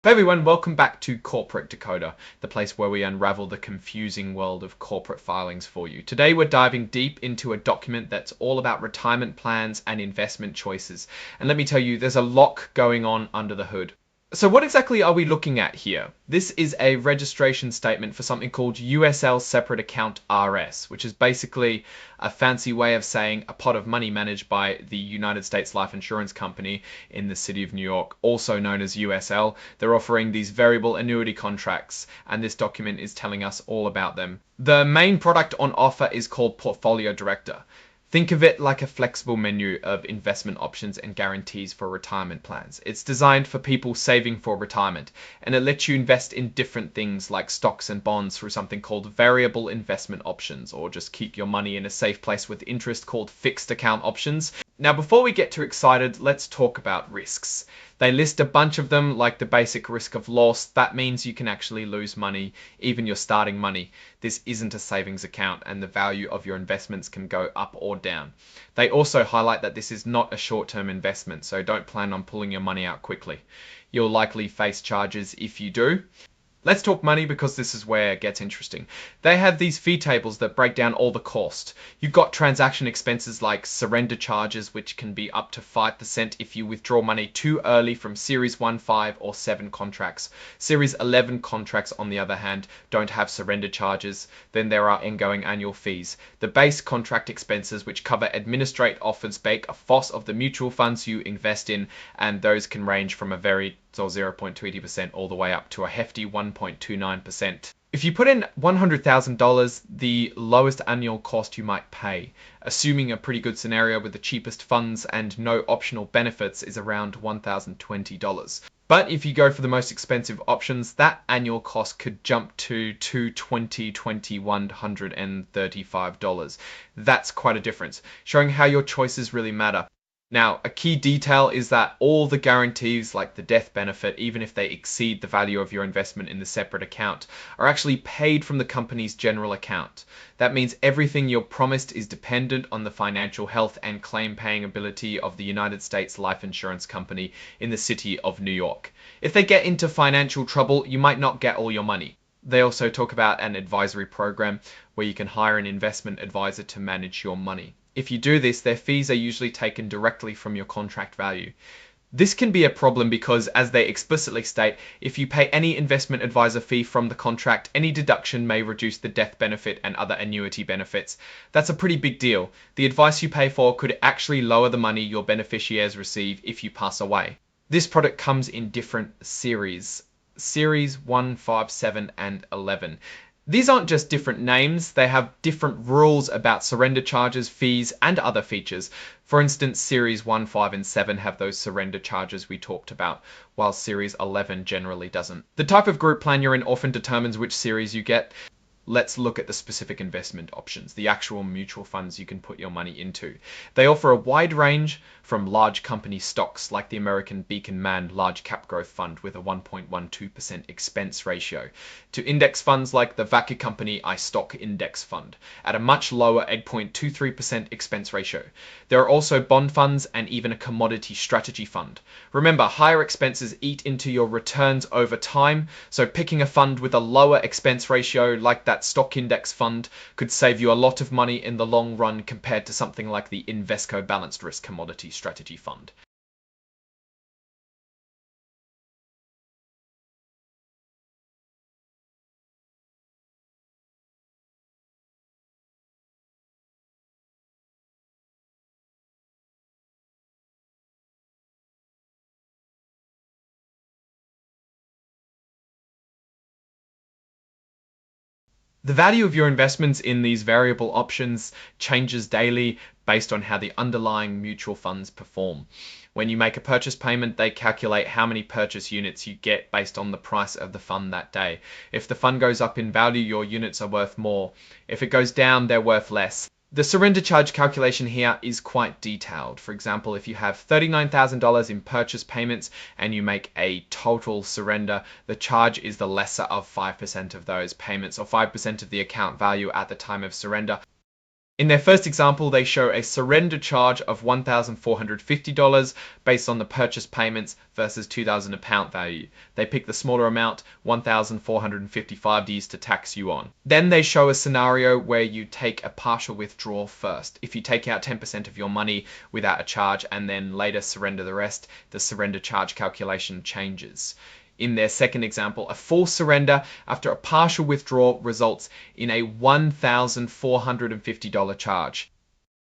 Hey everyone, welcome back to Corporate Decoder, the place where we unravel the confusing world of corporate filings for you. Today we're diving deep into a document that's all about retirement plans and investment choices. And let me tell you, there's a lot going on under the hood. So what exactly are we looking at here? This is a registration statement for something called USL Separate Account RS, which is basically a fancy way of saying a pot of money managed by the United States Life Insurance Company in the city of New York, also known as USL. They're offering these variable annuity contracts, and this document is telling us all about them. The main product on offer is called Portfolio Director. Think of it like a flexible menu of investment options and guarantees for retirement plans. It's designed for people saving for retirement, and it lets you invest in different things like stocks and bonds through something called variable investment options, or just keep your money in a safe place with interest called fixed account options. Now, before we get too excited, let's talk about risks. They list a bunch of them, like the basic risk of loss. That means you can actually lose money, even your starting money. This isn't a savings account, and the value of your investments can go up or down. They also highlight that this is not a short-term investment, so don't plan on pulling your money out quickly. You'll likely face charges if you do. Let's talk money, because this is where it gets interesting. They have these fee tables that break down all the cost. You've got transaction expenses like surrender charges, which can be up to 5% if you withdraw money too early from Series 1, 5, or 7 contracts. Series 11 contracts, on the other hand, don't have surrender charges. Then there are ongoing annual fees. The base contract expenses, which cover administrate, offers, bake a FOS of the mutual funds you invest in, and those can range from a very or 0.20% all the way up to a hefty 1.29%. If you put in $100,000, the lowest annual cost you might pay, assuming a pretty good scenario with the cheapest funds and no optional benefits, is around $1,020. But if you go for the most expensive options, that annual cost could jump to $135. That's quite a difference, showing how your choices really matter. Now, a key detail is that all the guarantees, like the death benefit, even if they exceed the value of your investment in the separate account, are actually paid from the company's general account. That means everything you're promised is dependent on the financial health and claim paying ability of the United States Life Insurance Company in the city of New York. If they get into financial trouble, you might not get all your money. They also talk about an advisory program where you can hire an investment advisor to manage your money. If you do this, their fees are usually taken directly from your contract value. This can be a problem because, as they explicitly state, if you pay any investment advisor fee from the contract, any deduction may reduce the death benefit and other annuity benefits. That's a pretty big deal. The advice you pay for could actually lower the money your beneficiaries receive if you pass away. This product comes in different series. Series 1, 5, 7, and 11. These aren't just different names, they have different rules about surrender charges, fees, and other features. For instance, Series 1, 5, and 7 have those surrender charges we talked about, while Series 11 generally doesn't. The type of group plan you're in often determines which series you get. Let's look at the specific investment options, the actual mutual funds you can put your money into. They offer a wide range from large company stocks like the American Beacon Man Large Cap Growth Fund with a 1.12% expense ratio, to index funds like the Vaca Company iStock Index Fund at a much lower 8.23% expense ratio. There are also bond funds and even a commodity strategy fund. Remember, higher expenses eat into your returns over time, so picking a fund with a lower expense ratio like that stock index fund could save you a lot of money in the long run compared to something like the Invesco Balanced Risk Commodity Strategy Fund. The value of your investments in these variable options changes daily based on how the underlying mutual funds perform. When you make a purchase payment, they calculate how many purchase units you get based on the price of the fund that day. If the fund goes up in value, your units are worth more. If it goes down, they're worth less. The surrender charge calculation here is quite detailed. For example, if you have $39,000 in purchase payments and you make a total surrender, the charge is the lesser of 5% of those payments, or 5% of the account value at the time of surrender. In their first example, they show a surrender charge of $1,450 based on the purchase payments versus £2,000 value. They pick the smaller amount, $1,455 to use to tax you on. Then they show a scenario where you take a partial withdrawal first. If you take out 10% of your money without a charge and then later surrender the rest, the surrender charge calculation changes. In their second example, a full surrender after a partial withdrawal results in a $1,450 charge.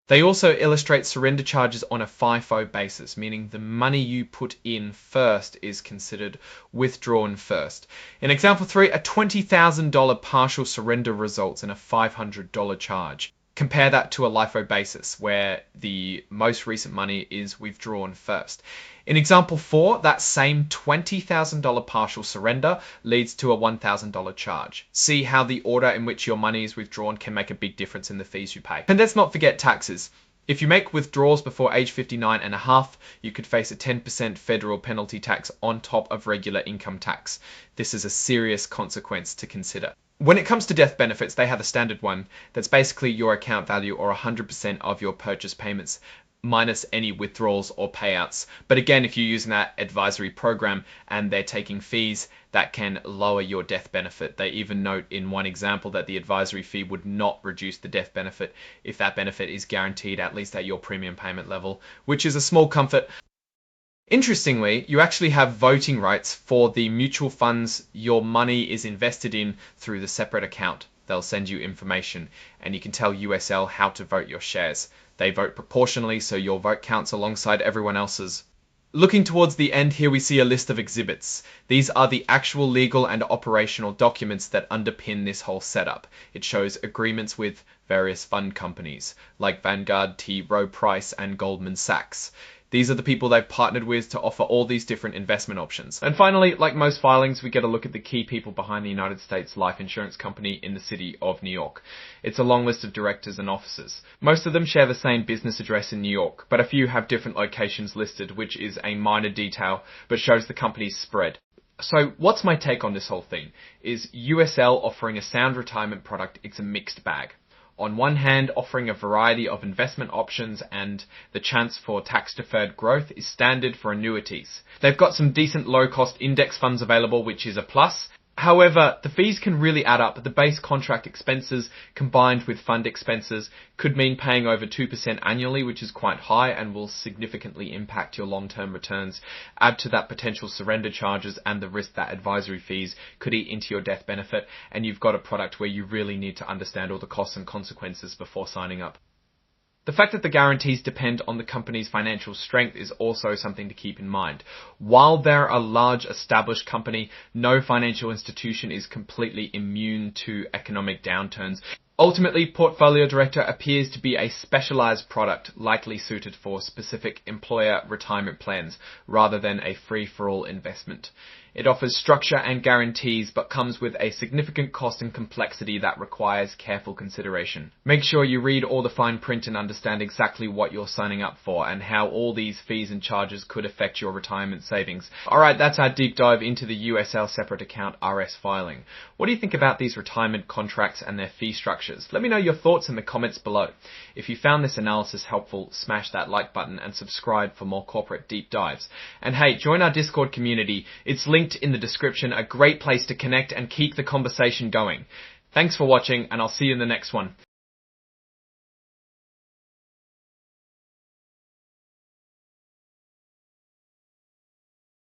They also illustrate surrender charges on a FIFO basis, meaning the money you put in first is considered withdrawn first. In example 3, a $20,000 partial surrender results in a $500 charge. Compare that to a LIFO basis, where the most recent money is withdrawn first. In example 4, that same $20,000 partial surrender leads to a $1,000 charge. See how the order in which your money is withdrawn can make a big difference in the fees you pay. And let's not forget taxes. If you make withdrawals before age 59 and a half, you could face a 10% federal penalty tax on top of regular income tax. This is a serious consequence to consider. When it comes to death benefits, they have a standard one that's basically your account value or 100% of your purchase payments minus any withdrawals or payouts. But again, if you're using that advisory program and they're taking fees, that can lower your death benefit. They even note in one example that the advisory fee would not reduce the death benefit if that benefit is guaranteed at least at your premium payment level, which is a small comfort. Interestingly, you actually have voting rights for the mutual funds your money is invested in through the separate account. They'll send you information and you can tell USL how to vote your shares. They vote proportionally, so your vote counts alongside everyone else's. Looking towards the end here, we see a list of exhibits. These are the actual legal and operational documents that underpin this whole setup. It shows agreements with various fund companies like Vanguard, T. Rowe Price, and Goldman Sachs. These are the people they've partnered with to offer all these different investment options. And finally, like most filings, we get a look at the key people behind the United States life insurance company in the city of New York. It's a long list of directors and officers. Most of them share the same business address in New York, but a few have different locations listed, which is a minor detail, but shows the company's spread. So what's my take on this whole thing? Is USL offering a sound retirement product? It's a mixed bag. On one hand, offering a variety of investment options and the chance for tax-deferred growth is standard for annuities. They've got some decent low-cost index funds available, which is a plus. However, the fees can really add up. The base contract expenses combined with fund expenses could mean paying over 2% annually, which is quite high and will significantly impact your long-term returns. Add to that potential surrender charges and the risk that advisory fees could eat into your death benefit, and you've got a product where you really need to understand all the costs and consequences before signing up. The fact that the guarantees depend on the company's financial strength is also something to keep in mind. While they're a large established company, no financial institution is completely immune to economic downturns. Ultimately, Portfolio Director appears to be a specialized product likely suited for specific employer retirement plans rather than a free-for-all investment. It offers structure and guarantees, but comes with a significant cost and complexity that requires careful consideration. Make sure you read all the fine print and understand exactly what you're signing up for and how all these fees and charges could affect your retirement savings. Alright, that's our deep dive into the USL separate account RS filing. What do you think about these retirement contracts and their fee structures? Let me know your thoughts in the comments below. If you found this analysis helpful, smash that like button and subscribe for more corporate deep dives. And hey, join our Discord community. It's linked in the description, a great place to connect and keep the conversation going. Thanks for watching, and I'll see you in the next one.